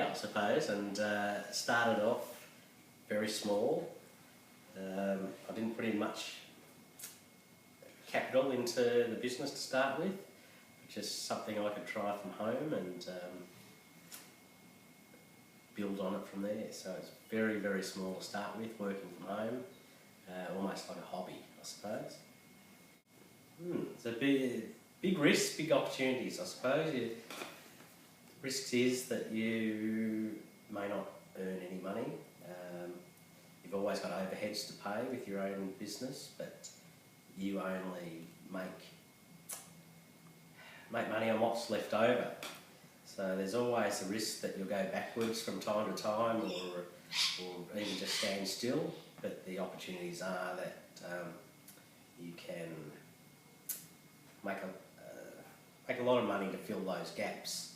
career, I suppose, and started off very small. I didn't put in much capital into the business to start with, which is something I could try from home and build on it from there. So it's very, very small to start with, working from home, almost like a hobby, I suppose. It's a big risk, big opportunities, I suppose. Risks is that you may not earn any money. You've always got overheads to pay with your own business, but you only make money on what's left over. So there's always a risk that you'll go backwards from time to time, or even just stand still. But the opportunities are that you can make a lot of money to fill those gaps.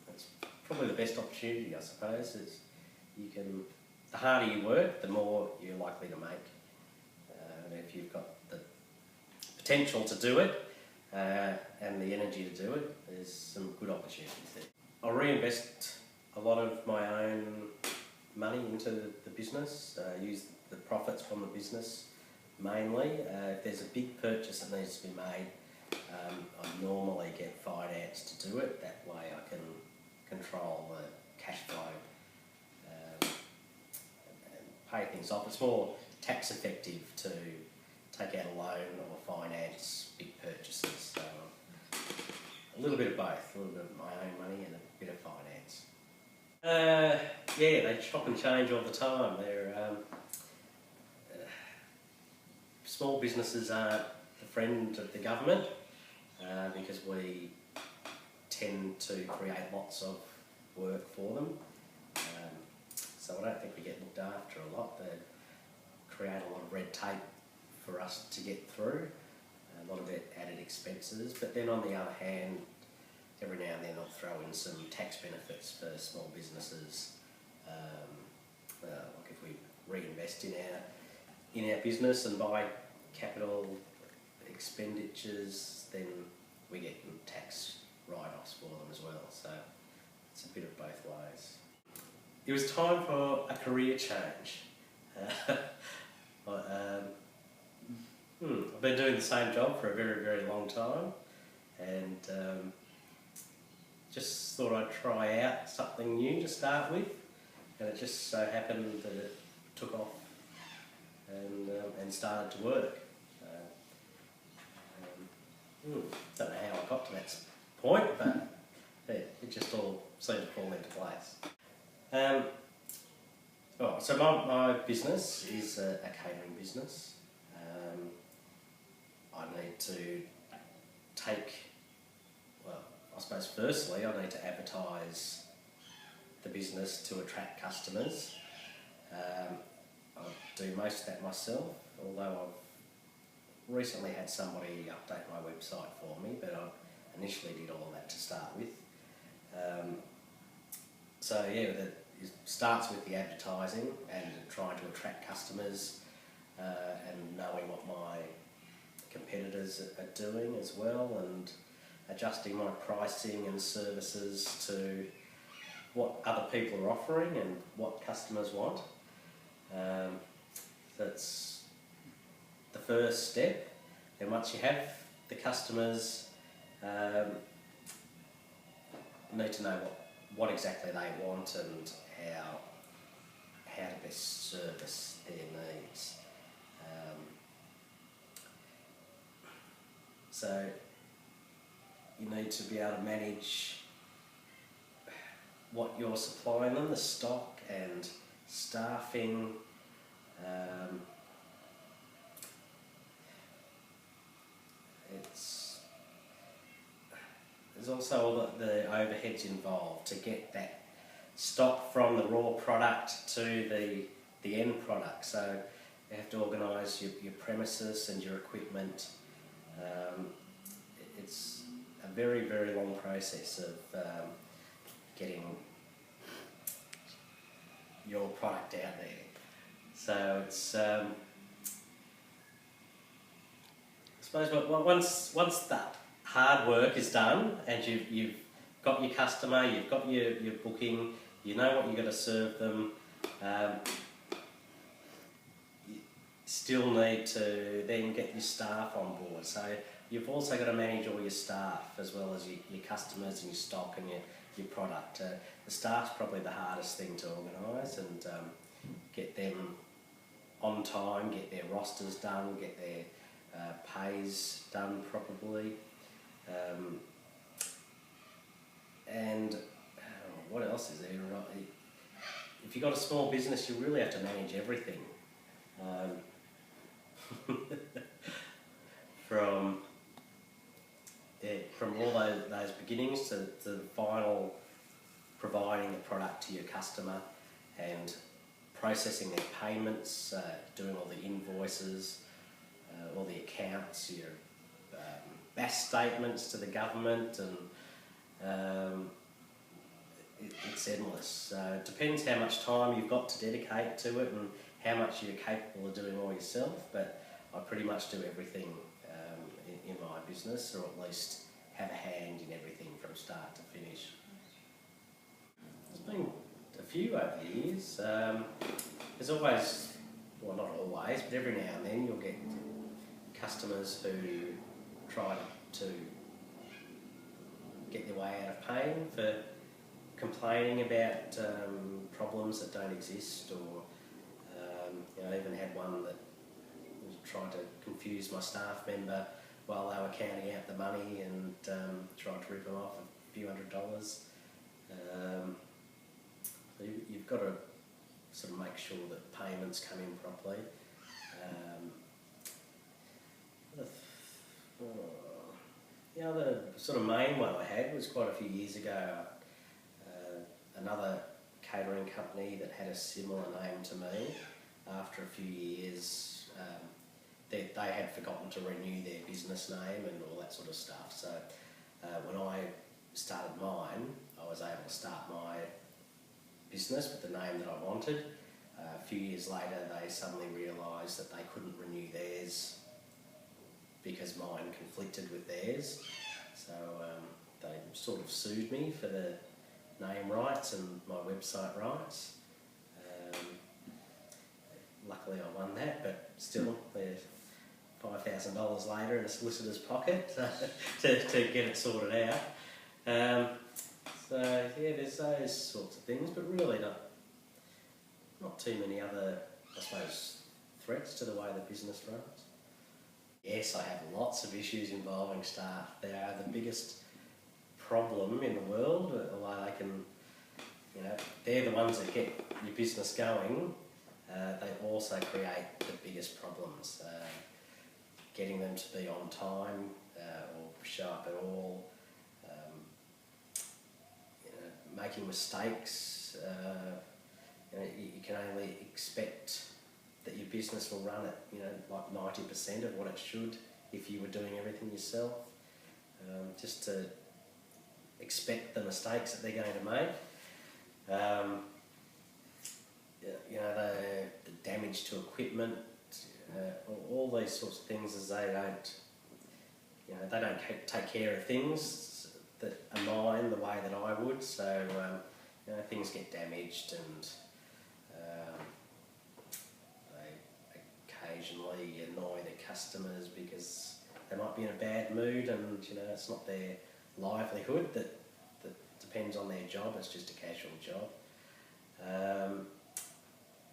That's probably the best opportunity, I suppose. Is the harder you work, the more you're likely to make. And if you've got the potential to do it and the energy to do it, there's some good opportunities there. I reinvest a lot of my own money into the business, use the profits from the business mainly. If there's a big purchase that needs to be made, I normally get finance to do it. That way I can control the cash flow and pay things off. It's more tax effective to take out a loan or finance big purchases. So a little bit of both, a little bit of my own money and a bit of finance. Yeah, they chop and change all the time. Small businesses aren't the friend of the government because we tend to create lots of work for them. So I don't think we get looked after a lot. They create a lot of red tape for us to get through, a lot of added expenses. But then on the other hand, every now and then I'll throw in some tax benefits for small businesses. Like if we reinvest in our business and buy capital expenditures, then we get good tax write-offs for them as well. So it's a bit of both ways. It was time for a career change. I've been doing the same job for a very, very long time, and just thought I'd try out something new to start with, and it just so happened that it took off and started to work. Don't know how I got to that point, but it just all seemed to fall into place. So my business is a catering business. I need to I suppose firstly I need to advertise the business to attract customers. I do most of that myself, although I've recently had somebody update my website for me, but I initially did all of that to start with. So yeah, it starts with the advertising and trying to attract customers and knowing what my competitors are doing as well, and adjusting my pricing and services to what other people are offering and what customers want. That's the first step. And once you have the customers, need to know what exactly they want and how to best service their needs. So you need to be able to manage what you're supplying them, the stock and staffing. There's also all the overheads involved to get that stock from the raw product to the end product. So you have to organise your premises and your equipment. It's a very, very long process of getting your product out there. So it's I suppose once that hard work is done and you've got your customer, you've got your booking, you know what you've got to serve them. You still need to then get your staff on board. So you've also got to manage all your staff as well as your customers and your stock and your product. The staff's probably the hardest thing to organise, and get them on time, get their rosters done, get their pays done properly. And what else is there? If you've got a small business, you really have to manage everything. From all those beginnings to the final providing the product to your customer and processing their payments, doing all the invoices, all the accounts, your BAS statements to the government, and it's endless. It depends how much time you've got to dedicate to it and how much you're capable of doing all yourself, but I pretty much do everything in my business, or at least have a hand in everything from start to finish. There's been a few over the years. There's always, well, not always, but every now and then you'll get customers who try to get their way out of paying for complaining about problems that don't exist, or I even had one that was trying to confuse my staff member while they were counting out the money and tried to rip them off a few $100. So you've got to sort of make sure that payments come in properly. The other sort of main one I had was quite a few years ago. Another catering company that had a similar name to me, after a few years, they had forgotten to renew their business name and all that sort of stuff. So when I started mine, I was able to start my business with the name that I wanted. A few years later, they suddenly realised that they couldn't renew theirs because mine conflicted with theirs. So they sort of sued me for the name rights and my website rights. Luckily I won that, but still there's $5,000 later in a solicitor's pocket to get it sorted out. So yeah, there's those sorts of things, but really not too many other, I suppose, threats to the way the business runs. Yes, I have lots of issues involving staff. They are the biggest problem in the world, although they can, they're the ones that get your business going. They also create the biggest problems. Getting them to be on time or show up at all, making mistakes. You can only expect that your business will run at like 90% of what it should if you were doing everything yourself. Just to expect the mistakes that they're going to make. The damage to equipment, all these sorts of things, as they don't take care of things that are mine the way that I would. So things get damaged, and they occasionally annoy their customers because they might be in a bad mood, and it's not their livelihood that depends on their job. It's just a casual job.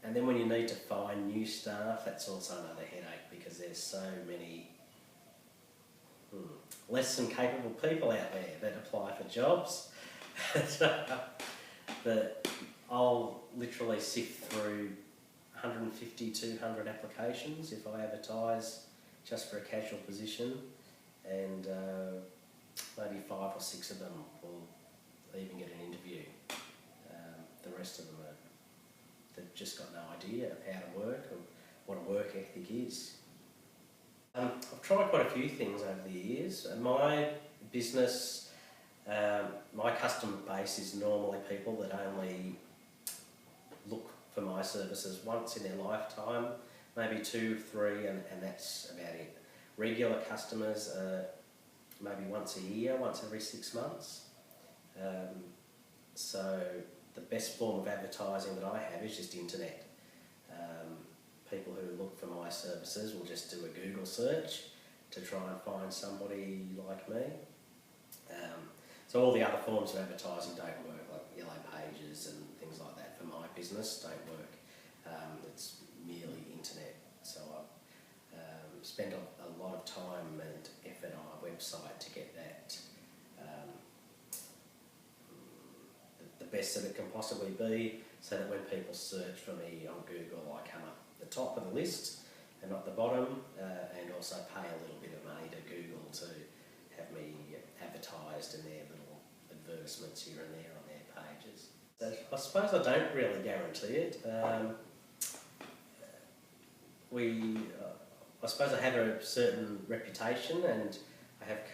And then when you need to find new staff, that's also another headache, because there's so many less than capable people out there that apply for jobs. But I'll literally sift through 150, 200 applications if I advertise just for a casual position, and maybe 5 or 6 of them will even get an interview. The rest of them they've just got no idea of how to work or what a work ethic is. I've tried quite a few things over the years. My business, my customer base is normally people that only look for my services once in their lifetime, maybe 2, 3, and that's about it. Regular customers, maybe once a year, once every 6 months. best form of advertising that I have is just internet. People who look for my services will just do a Google search to try and find somebody like me. So all the other forms of advertising don't work, like yellow pages and things like that for my business don't work. It's merely internet. So I've spent a lot of time and effort on my website to get that the best that it can possibly be, so that when people search for me on Google, I come up the top of the list and not the bottom, and also pay a little bit of money to Google to have me advertised in their little advertisements here and there on their pages. So I suppose I don't really guarantee it. I suppose I have a certain reputation, and I have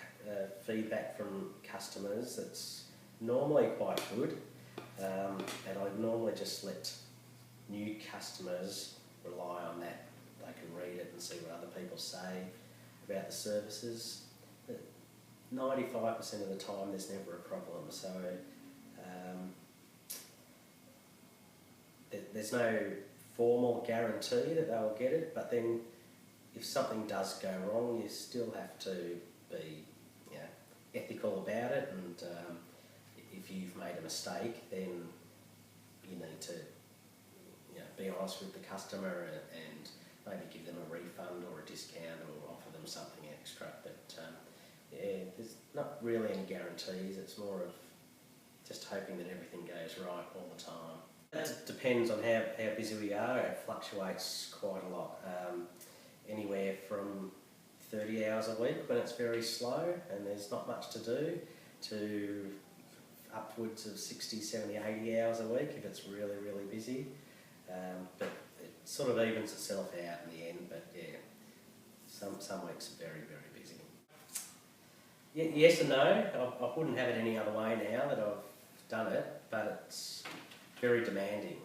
feedback from customers that's normally quite good, and I normally just let new customers rely on that. They can read it and see what other people say about the services. 95% of the time there's never a problem, so there's no formal guarantee that they'll get it, but then if something does go wrong, you still have to be ethical about it, and if you've made a mistake, then you need to be honest with the customer and maybe give them a refund or a discount or offer them something extra. But there's not really any guarantees. It's more of just hoping that everything goes right all the time. It depends on how busy we are. It fluctuates quite a lot. Anywhere from 30 hours a week when it's very slow and there's not much to do, to upwards of 60, 70, 80 hours a week if it's really, really busy. But it sort of evens itself out in the end, but yeah, some weeks are very, very busy. Yeah, yes and no. I wouldn't have it any other way now that I've done it, but it's very demanding.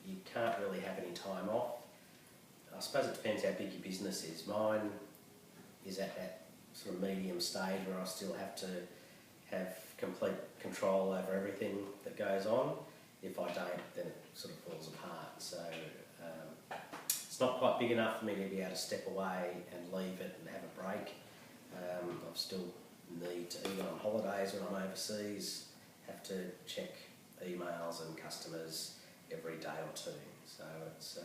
You can't really have any time off. I suppose it depends how big your business is. Mine is at that sort of medium stage where I still have to have complete control over everything that goes on. If I don't, then it sort of falls apart. So it's not quite big enough for me to be able to step away and leave it and have a break. I still need to, even on holidays when I'm overseas, have to check emails and customers every day or two. So it's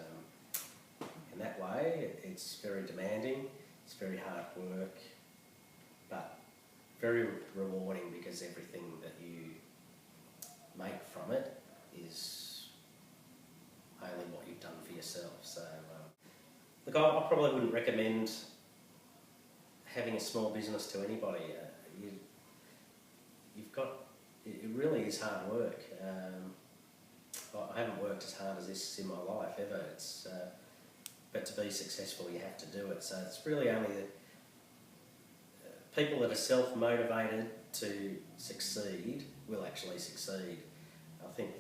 in that way, it's very demanding. It's very hard work, but very rewarding because everything that you make from it is only what you've done for yourself. So, look, I probably wouldn't recommend having a small business to anybody. It really is hard work. I haven't worked as hard as this in my life ever. But to be successful, you have to do it. So it's really only the people that are self-motivated to succeed will actually succeed. I think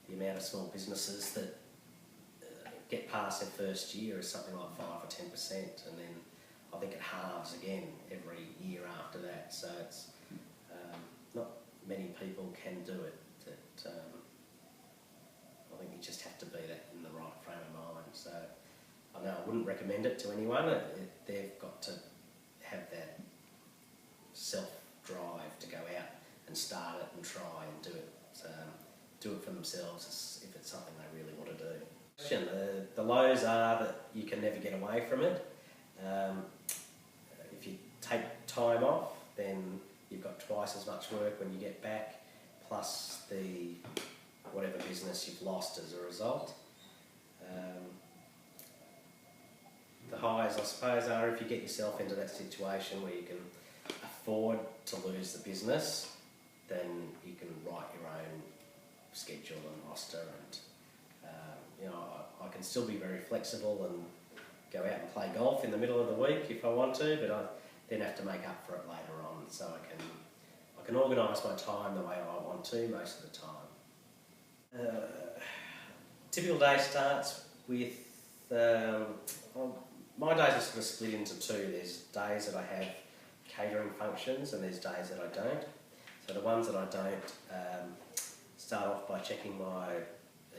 the amount of small businesses that get past their first year is something like 5 or 10%, and then I think it halves again every year after that. So it's not many people can do it. I think you just have to be that in the right frame of mind. So I know I wouldn't recommend it to anyone. They've got to have that self-drive to go out and start it and try and do it. Do it for themselves if it's something they really want to do. The lows are that you can never get away from it. If you take time off, then you've got twice as much work when you get back, plus whatever business you've lost as a result. The highs, I suppose, are if you get yourself into that situation where you can afford to lose the business, then you can write your own schedule and roster, and I can still be very flexible and go out and play golf in the middle of the week if I want to, but I then have to make up for it later on. So I can organise my time the way I want to most of the time. Typical day starts with my days are sort of split into two. There's days that I have catering functions and there's days that I don't. So the ones that I don't, start off by checking my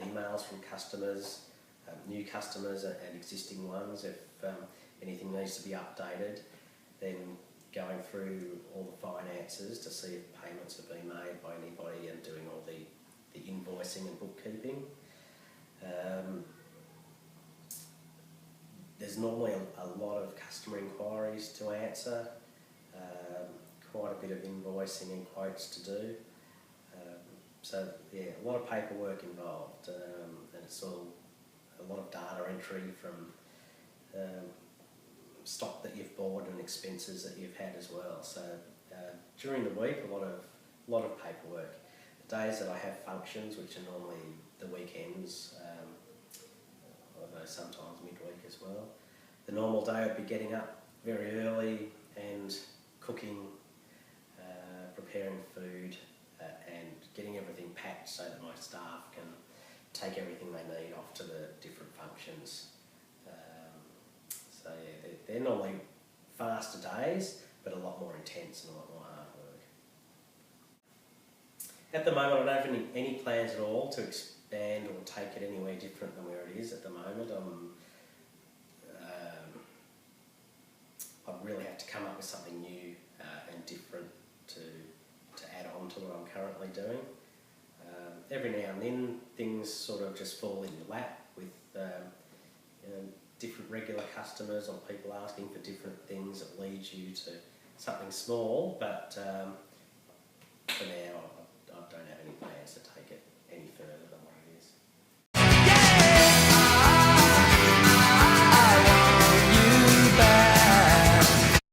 emails from customers, new customers and existing ones, if anything needs to be updated. Then going through all the finances to see if payments have been made by anybody and doing all the invoicing and bookkeeping. There's normally a lot of customer inquiries to answer, quite a bit of invoicing and quotes to do. So yeah, a lot of paperwork involved, and it's all a lot of data entry from stock that you've bought and expenses that you've had as well. So during the week, a lot of paperwork. The days that I have functions, which are normally the weekends, although sometimes midweek as well. The normal day I'd be getting up very early and cooking, preparing food, and getting everything packed so that my staff can take everything they need off to the different functions. So yeah, they're normally faster days, but a lot more intense and a lot more hard work. At the moment, I don't have any plans at all to expand or take it anywhere different than where it is at the moment. I'd really have to come up with something new and different to add on to what I'm currently doing. Every now and then things sort of just fall in your lap with different regular customers or people asking for different things that leads you to something small, but for now